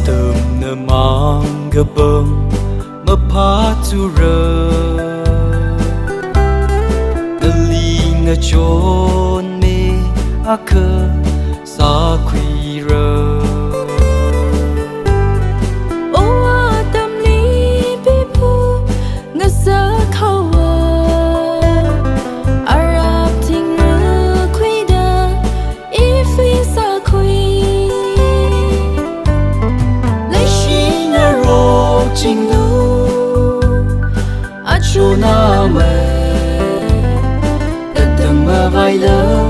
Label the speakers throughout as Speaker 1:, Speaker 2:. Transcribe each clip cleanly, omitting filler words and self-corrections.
Speaker 1: tầm nơ mang gơ bơm mơ phá chu rơ nơ li ngơ chôn mê a khơ sa khuy rơ na mê đất đầm mơ vai lỡ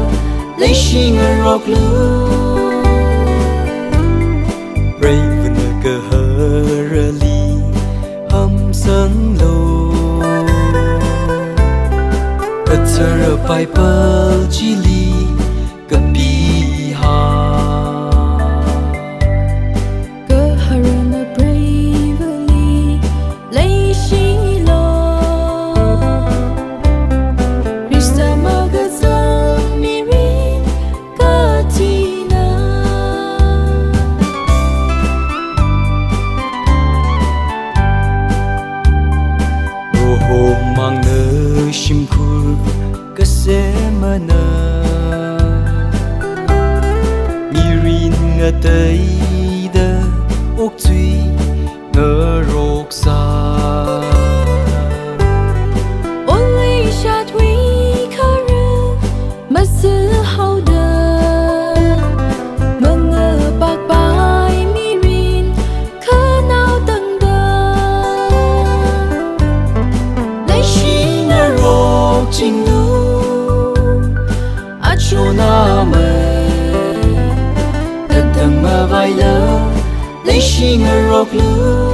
Speaker 1: lấy xin ở rock lu brave nơ cơ hơ rơ li hâm sân lô đất sơ rơ bài bơ chi li cơ bi ha
Speaker 2: cơ hơ rơ nơ bravely lấy xin
Speaker 1: mang nơ shim khur cơ se mơ nơ mirin ngơ tây đơ ốc duy ngơ rốc xa
Speaker 2: only shot we khờ mà sư hậu đơ mơ ngơ bạc bài mirin khờ nào tầng
Speaker 1: chính lu a chu na mê đất đầm mơ vai lỡ lấy xin ở rock lu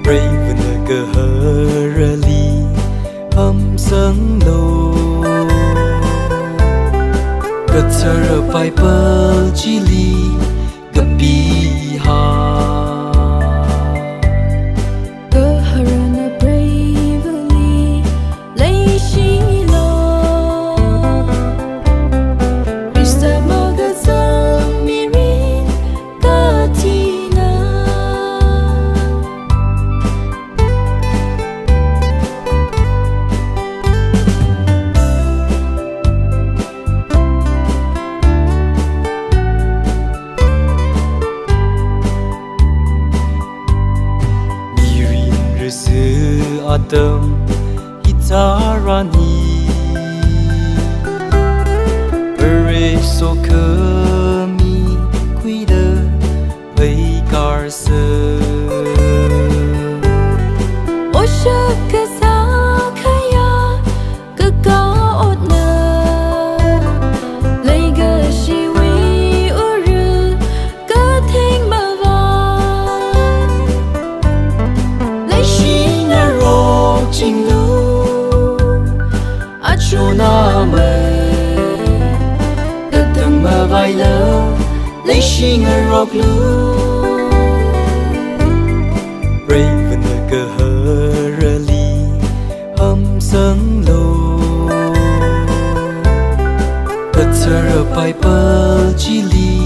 Speaker 1: brave nơ cơ hơ rơ li hâm sân lô đất sơ rơ bài bơ chi li cơ bi ha atam hitarani ere so kami cuida play garse
Speaker 2: osha ka sa khaya ka ka ot na lay ga shi wi uru ka thing ma va lay shi chính lu a chu na mê đất đầm mơ vai lỡ lấy xin ở rock lu
Speaker 1: brave nơ cơ hơ rơ li hâm sân lô đất sơ rơ bài bơ chi li